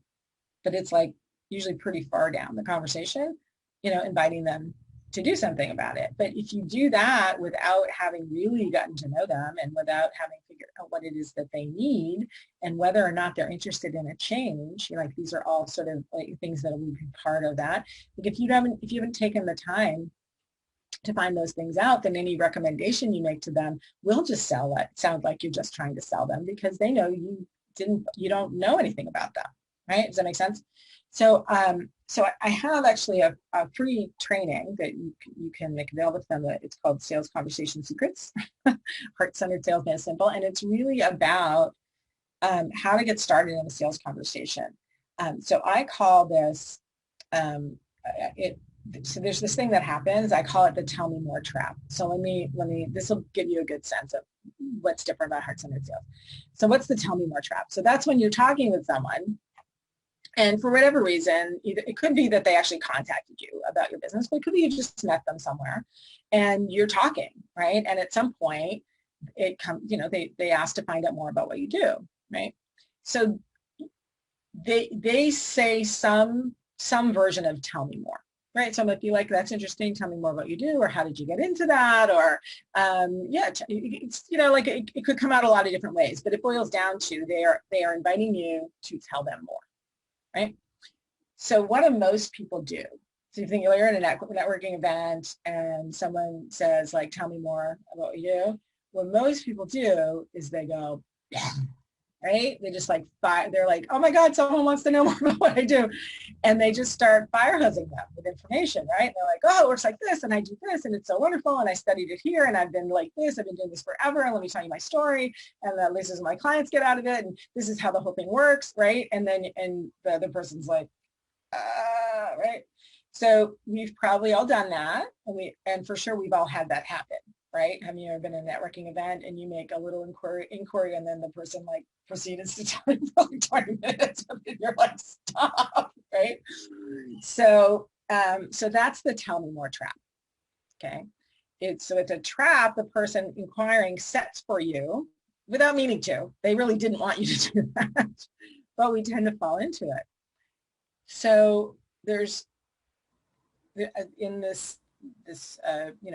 [SPEAKER 2] but it's like usually pretty far down the conversation, you know, inviting them to do something about it. But if you do that without having really gotten to know them and without having figured out what it is that they need and whether or not they're interested in a change, you know, like these are all sort of like things that will be part of that. Like if you haven't taken the time to find those things out, then any recommendation you make to them will just sound like you're just trying to sell them because they know you don't know anything about them, right? Does that make sense? So, so I have actually a free training that you can make available to them. It's called Sales Conversation Secrets, Heart-Centered Sales Made Simple. And it's really about how to get started in a sales conversation. So I call this, so there's this thing that happens, I call it the tell me more trap. So let me, this will give you a good sense of what's different about heart-centered sales. So what's the tell me more trap? So that's when you're talking with someone And for whatever reason, either it could be that they actually contacted you about your business, but it could be you just met them somewhere and you're talking, right? And at some point it comes, they ask to find out more about what you do, right? So they say some version of tell me more, right? So it might be like, that's interesting, tell me more about what you do, or how did you get into that? Or it's, like it could come out a lot of different ways, but it boils down to they are inviting you to tell them more. Right? So what do most people do? So you think you're in a networking event and someone says, like, tell me more about what you do. What most people do is they go, yeah, right? They just like, they're like, oh my God, someone wants to know more about what I do. And they just start fire hosing them with information, right? And they're like, oh, it works like this, and I do this, and it's so wonderful, and I studied it here, and I've been like this, I've been doing this forever, and let me tell you my story, and this is what my clients get out of it, and this is how the whole thing works, right? And then the other person's like, right? So we've probably all done that, and for sure we've all had that happen, right? Have you ever been in a networking event and you make a little inquiry and then the person like proceeds to tell you for like 20 minutes and you're like, stop, right? So that's the tell me more trap, okay? It's a trap the person inquiring sets for you without meaning to. They really didn't want you to do that, but we tend to fall into it. So there's, in this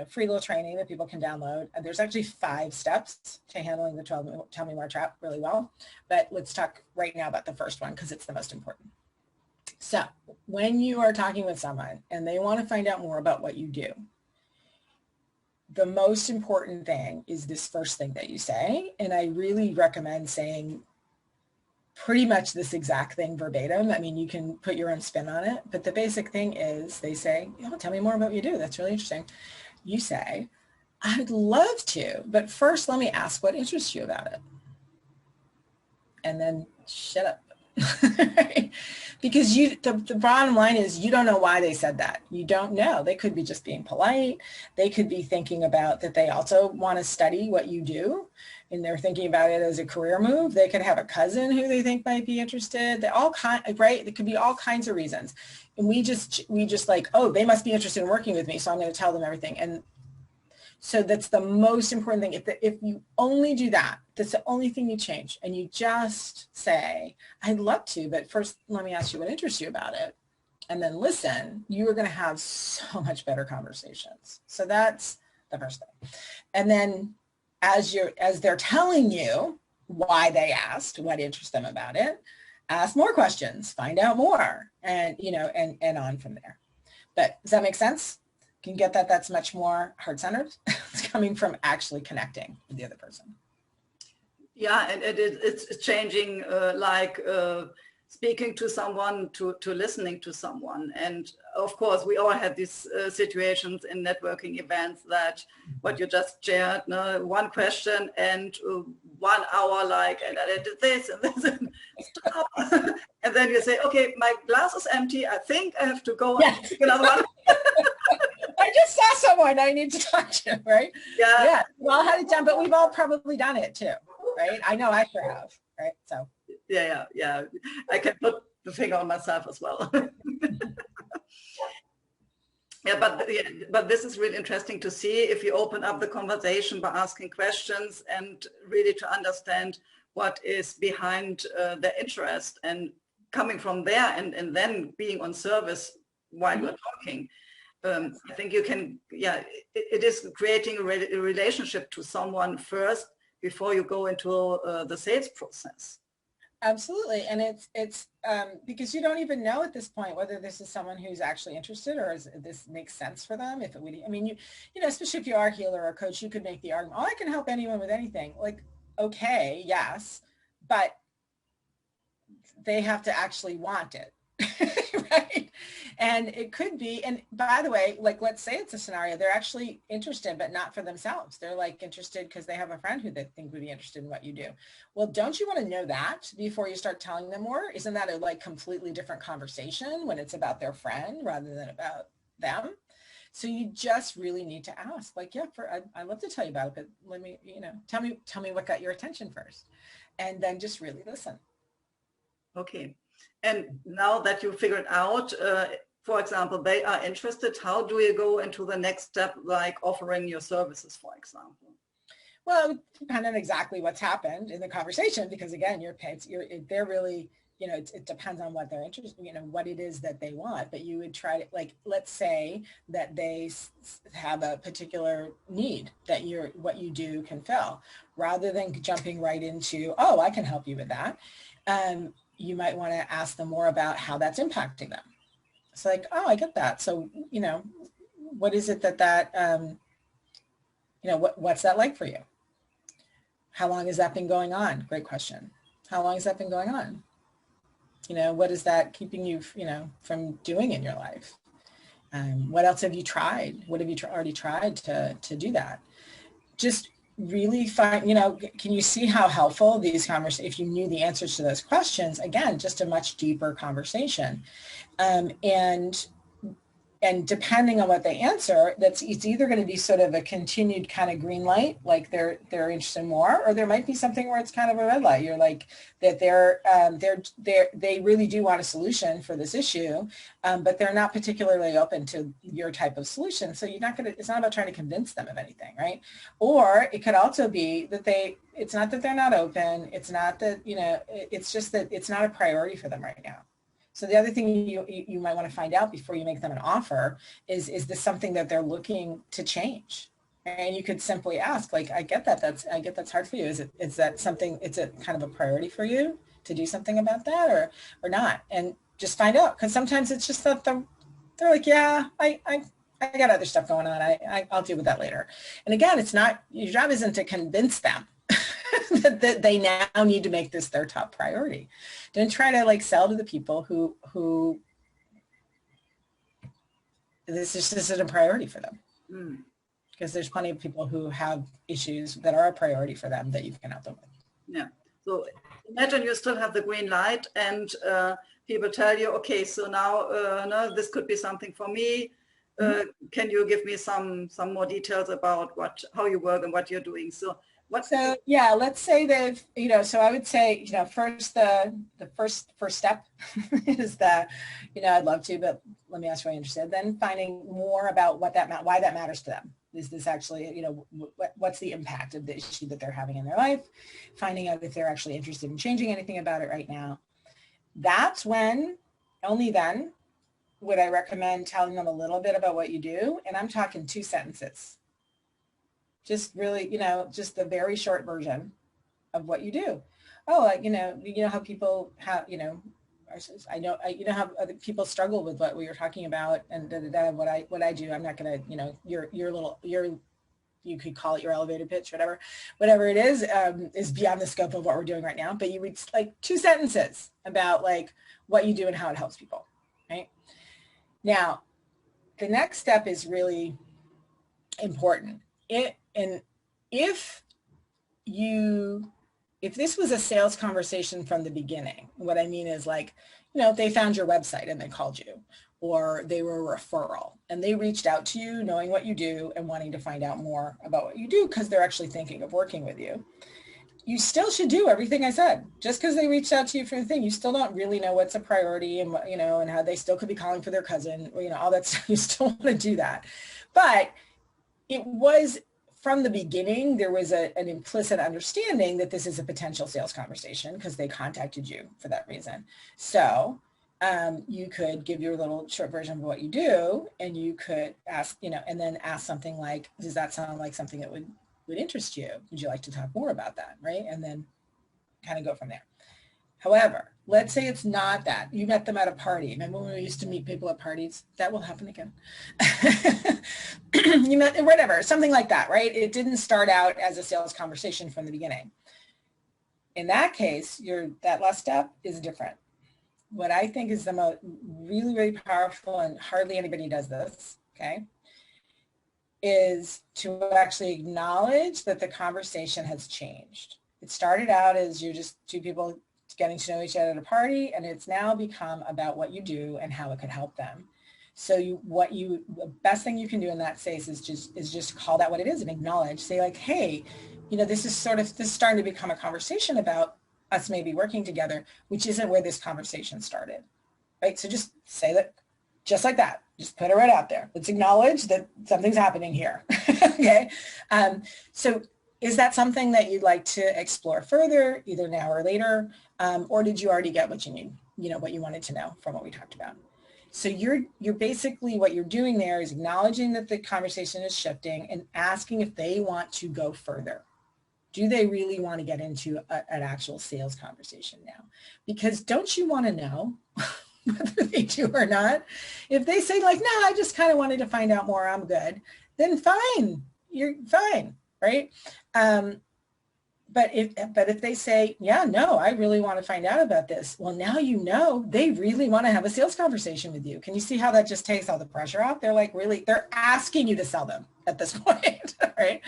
[SPEAKER 2] free little training that people can download, there's actually 5 steps to handling the tell me more trap really well. But let's talk right now about the first one because it's the most important. So when you are talking with someone and they want to find out more about what you do, the most important thing is this first thing that you say. And I really recommend saying pretty much this exact thing verbatim. I mean, you can put your own spin on it, but the basic thing is they say, tell me more about what you do. That's really interesting. You say, I'd love to, but first let me ask what interests you about it. And then shut up. Because the bottom line is you don't know why they said that. You don't know. They could be just being polite. They could be thinking about that they also want to study what you do, and they're thinking about it as a career move. They could have a cousin who they think might be interested. Right? It could be all kinds of reasons. And we just like, oh, they must be interested in working with me, so I'm going to tell them everything. And so that's the most important thing. If you only do that, that's the only thing you change. And you just say, I'd love to, but first let me ask you what interests you about it. And then listen, you are going to have so much better conversations. So that's the first thing. And then as they're telling you why they asked, what interests them about it, ask more questions, find out more, and, and on from there. But does that make sense? Can you get that? That's much more heart-centered. It's coming from actually connecting with the other person.
[SPEAKER 3] Yeah, and it's changing, speaking to someone to listening to someone. And of course, we all had these situations in networking events that what you just shared, one question and 1 hour, and I did this and this, and stop. And then you say, okay, my glass is empty. I think I have to go and take another one.
[SPEAKER 2] I just saw someone I need to talk to, right? Yeah. We all had it done, but we've all probably done it too, right? I know I sure have, right? So.
[SPEAKER 3] Yeah. I can put the finger on myself as well. But this is really interesting to see if you open up the conversation by asking questions and really to understand what is behind their interest and coming from there and then being on service while you're talking. I think you can, it is creating a relationship to someone first before you go into the sales process.
[SPEAKER 2] Absolutely. And it's because you don't even know at this point whether this is someone who's actually interested or this makes sense for them. If it would, I mean, especially if you are a healer or a coach, you could make the argument, I can help anyone with anything. Like, okay, yes, but they have to actually want it. Right? And it could be, and by the way, let's say it's a scenario, they're actually interested, but not for themselves. They're interested because they have a friend who they think would be interested in what you do. Well, don't you want to know that before you start telling them more? Isn't that a completely different conversation when it's about their friend rather than about them? So you just really need to ask, I'd love to tell you about it, but let me, tell me what got your attention first, and then just really listen.
[SPEAKER 3] Okay. And now that you figured out, for example, they are interested, how do you go into the next step, like offering your services, for example?
[SPEAKER 2] Well, it would depend on exactly what's happened in the conversation, because again, they're really, it depends on what they're interested, what it is that they want. But you would try to, like, let's say that they have a particular need that what you do can fill, rather than jumping right into, oh, I can help you with that. You might want to ask them more about how that's impacting them. It's like, oh, I get that. So, what is it what's that like for you? How long has that been going on? Great question. How long has that been going on? What is that keeping you, from doing in your life? What else have you tried? What have you already tried to do that? Just really find, can you see how helpful these conversations, if you knew the answers to those questions, again, just a much deeper conversation. And depending on what they answer, it's either going to be sort of a continued kind of green light, like they're interested in more, or there might be something where it's kind of a red light. You're like that they really do want a solution for this issue, but they're not particularly open to your type of solution. So it's not about trying to convince them of anything, right? Or it could also be that it's not that they're not open. It's not that, it's just that it's not a priority for them right now. So the other thing you might want to find out before you make them an offer is this something that they're looking to change? And you could simply ask, like, I get that's hard for you. Is that something, it's a kind of a priority for you to do something about that or not? And just find out, because sometimes it's just that they're like, yeah, I got other stuff going on. I'll deal with that later. And again, your job isn't to convince them that they now need to make this their top priority. Don't try to sell to the people who this isn't a priority for them. Because there's plenty of people who have issues that are a priority for them that you can help them with.
[SPEAKER 3] Yeah. So imagine you still have the green light and people tell you, okay, so now no, this could be something for me. Can you give me some more details about how you work and what you're doing? So let's say they've, so I would say, first, the first step is that, I'd love to, but let me ask why you're interested. Then finding more about why that matters to them. Is this actually, what's the impact of the issue that they're having in their life? Finding out if they're actually interested in changing anything about it right now. That's when, only then, would I recommend telling them a little bit about what you do. And I'm talking 2 sentences. Just really, just the very short version of what you do. Oh, how people have, how other people struggle with what we were talking about and what I do. I'm not going to, you could call it your elevator pitch, whatever it is beyond the scope of what we're doing right now. But you would 2 sentences about what you do and how it helps people, right? Now, the next step is really important. And if this was a sales conversation from the beginning, what I mean is they found your website and they called you, or they were a referral and they reached out to you knowing what you do and wanting to find out more about what you do because they're actually thinking of working with you. You still should do everything I said. Just because they reached out to you for the thing, you still don't really know what's a priority and and how they still could be calling for their cousin, or all that stuff. You still want to do that. But it was, from the beginning, there was an implicit understanding that this is a potential sales conversation because they contacted you for that reason. So you could give your little short version of what you do, and you could ask, and then ask something like, does that sound like something that would interest you? Would you like to talk more about that, right? And then kind of go from there. However, let's say it's not that. You met them at a party. Remember when we used to meet people at parties? That will happen again. You met, whatever, something like that, right? It didn't start out as a sales conversation from the beginning. In that case, that last step is different. What I think is the most really, really powerful, and hardly anybody does this, okay, is to actually acknowledge that the conversation has changed. It started out as you're just 2 people getting to know each other at a party, and it's now become about what you do and how it could help them. So the best thing you can do in that space is just call that what it is and acknowledge. Say hey, this is starting to become a conversation about
[SPEAKER 2] us maybe working together, which isn't where this conversation started, right? So just say that, just like that, just put it right out there. Let's acknowledge that something's happening here. Okay. So is that something that you'd like to explore further, either now or later? Or did you already get what you need, what you wanted to know from what we talked about? So you're basically, what you're doing there is acknowledging that the conversation is shifting and asking if they want to go further. Do they really want to get into an actual sales conversation now? Because don't you want to know whether they do or not? If they say like, no, I just kind of wanted to find out more, I'm good, then fine, you're fine, right? But if they say, yeah, no, I really want to find out about this. Well, now they really want to have a sales conversation with you. Can you see how that just takes all the pressure off? They're like, really, they're asking you to sell them at this point, right?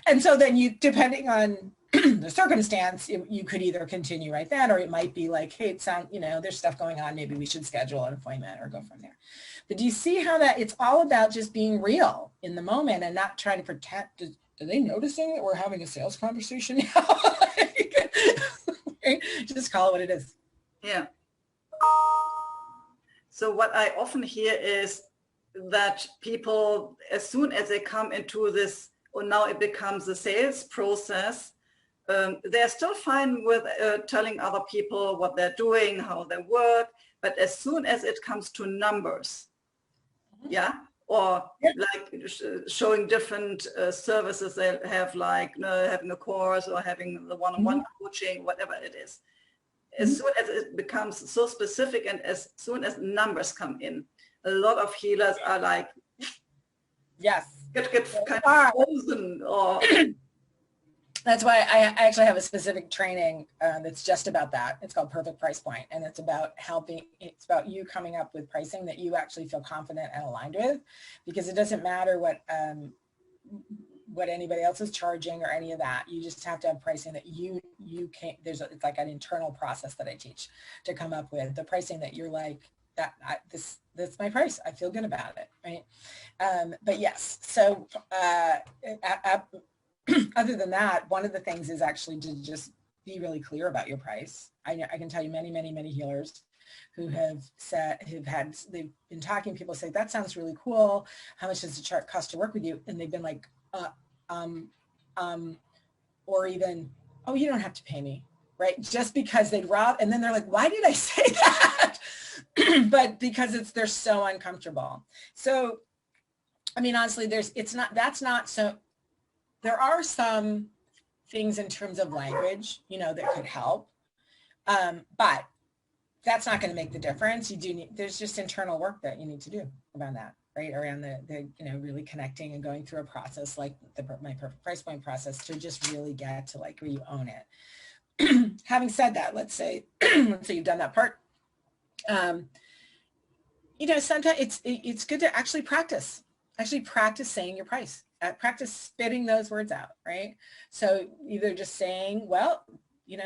[SPEAKER 2] And so then you, depending on the circumstance, you could either continue right then, or it might be like, hey, it sounds, there's stuff going on. Maybe we should schedule an appointment or go from there. But do you see how that it's all about just being real in the moment and not trying to pretend? Are they noticing that we're having a sales conversation now? Just call it what it is.
[SPEAKER 3] Yeah. So what I often hear is that people, as soon as they come into this, or now it becomes a sales process, they're still fine with telling other people what they're doing, how they work. But as soon as it comes to numbers, yeah, or like showing different services they have, like having a course or having the one-on-one coaching, whatever it is. As soon as it becomes so specific and as soon as numbers come in, a lot of healers are like,
[SPEAKER 2] yes,
[SPEAKER 3] get kind of frozen. Or
[SPEAKER 2] that's why I actually have a specific training that's just about that. It's called Perfect Price Point, and it's about it's about you coming up with pricing that you actually feel confident and aligned with, because it doesn't matter what anybody else is charging or any of that. You just have to have pricing that you can't, it's like an internal process that I teach to come up with the pricing that you're like, that's my price. I feel good about it, right? But yes, so other than that, one of the things is actually to just be really clear about your price. I can tell you many healers who they've been talking, people say, that sounds really cool. How much does it cost to work with you? And they've been like, or even, oh, you don't have to pay me, right? Just because they'd rather, and then they're like, why did I say that? But because they're so uncomfortable. So, I mean, honestly, there are some things in terms of language, that could help. But that's not going to make the difference. There's just internal work that you need to do around that, right? Around the really connecting and going through a process like my Perfect Price Point process to just really get to like where you own it. Having said that, let's say you've done that part. Sometimes it's good to actually practice saying your price. Practice spitting those words out, right? So either just saying, well, you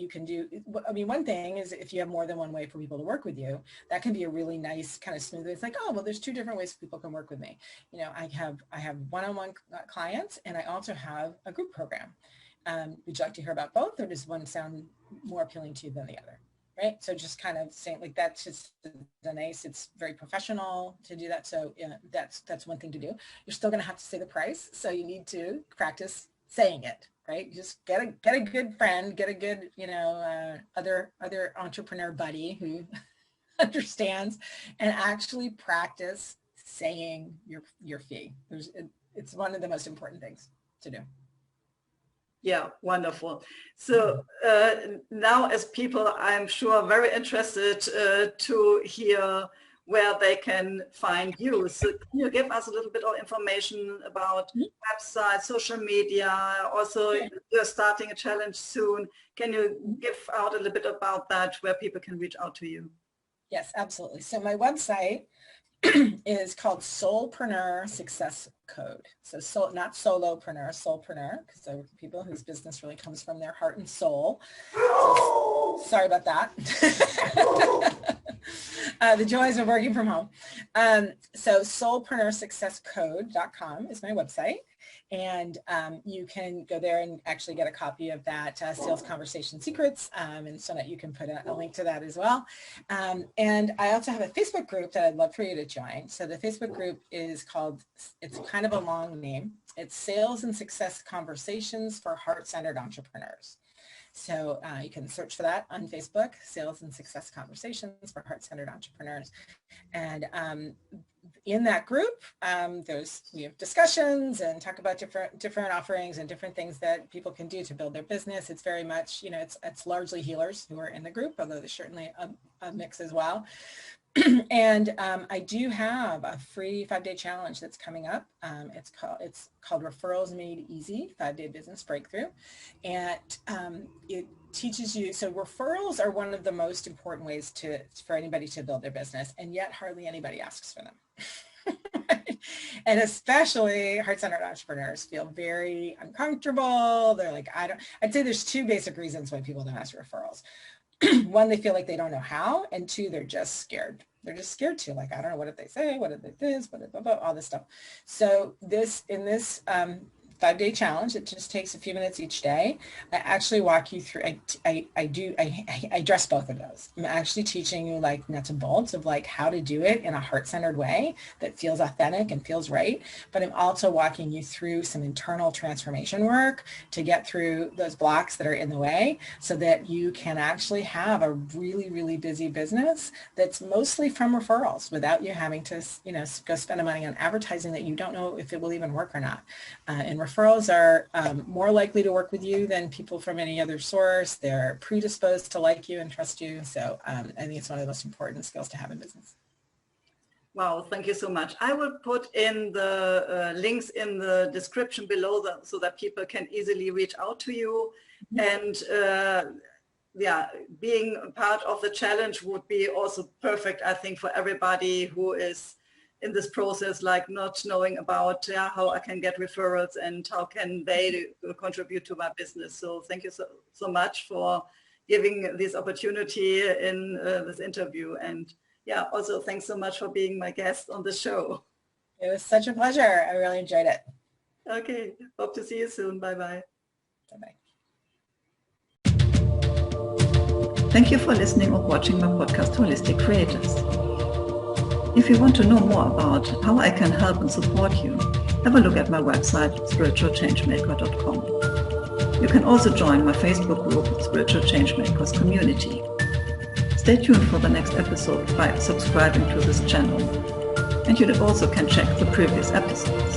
[SPEAKER 2] can do, I mean, one thing is if you have more than one way for people to work with you, that can be a really nice kind of smooth. It's like, oh, well, there's two different ways people can work with me. I have one-on-one clients, and I also have a group program. Would you like to hear about both, or does one sound more appealing to you than the other? Right. So just kind of saying like, that's just nice. It's very professional to do that. So that's one thing to do. You're still going to have to say the price. So you need to practice saying it, right? Just get a good friend, get a good, other entrepreneur buddy who understands, and actually practice saying your fee. It's one of the most important things to do.
[SPEAKER 3] Yeah, wonderful. So now as people, I'm sure very interested to hear where they can find you. So can you give us a little bit of information about website, social media? Also, you're starting a challenge soon. Can you give out a little bit about that, where people can reach out to you?
[SPEAKER 2] Yes, absolutely. So my website is called Soulpreneur Success Code. So not solopreneur, soulpreneur, because there are people whose business really comes from their heart and soul. So, sorry about that. The joys of working from home. So soulpreneursuccesscode.com is my website. And you can go there and actually get a copy of that Sales Conversation Secrets, and so that you can put a link to that as well. And I also have a Facebook group that I'd love for you to join. So the Facebook group is called, it's kind of a long name. It's Sales and Success Conversations for Heart-Centered Entrepreneurs. So you can search for that on Facebook, Sales and Success Conversations for Heart-Centered Entrepreneurs. And in that group, we have discussions and talk about different offerings and different things that people can do to build their business. It's very much, it's largely healers who are in the group, although there's certainly a mix as well. And I do have a free 5-day challenge that's coming up. It's called Referrals Made Easy, 5-Day Business Breakthrough. And it teaches you, so referrals are one of the most important ways for anybody to build their business, and yet hardly anybody asks for them. And especially heart-centered entrepreneurs feel very uncomfortable. They're like, I'd say there's 2 basic reasons why people don't ask for referrals. 1, they feel like they don't know how, and 2, they're just scared. They're just scared to, like, I don't know, what did they say? What did they this? What did blah, blah, all this stuff. So in this 5-day challenge, it just takes a few minutes each day. I actually walk you through, I address both of those. I'm actually teaching you like nuts and bolts of like how to do it in a heart-centered way that feels authentic and feels right. But I'm also walking you through some internal transformation work to get through those blocks that are in the way so that you can actually have a really, really busy business that's mostly from referrals without you having to, go spend the money on advertising that you don't know if it will even work or not. And referrals are more likely to work with you than people from any other source. They're predisposed to like you and trust you. So I think it's one of the most important skills to have in business.
[SPEAKER 3] Wow, thank you so much. I will put in the links in the description below so that people can easily reach out to you. And yeah, being part of the challenge would be also perfect, I think, for everybody who is in this process, like not knowing about how I can get referrals and how can they contribute to my business. So thank you so much for giving this opportunity in this interview. And yeah, also thanks so much for being my guest on the show.
[SPEAKER 2] It was such a pleasure. I really enjoyed it.
[SPEAKER 3] Okay, hope to see you soon. Bye-bye.
[SPEAKER 2] Bye-bye.
[SPEAKER 1] Thank you for listening or watching my podcast, Holistic Creators. If you want to know more about how I can help and support you, have a look at my website, spiritualchangemaker.com. You can also join my Facebook group, Spiritual Changemakers Community. Stay tuned for the next episode by subscribing to this channel. And you also can check the previous episodes.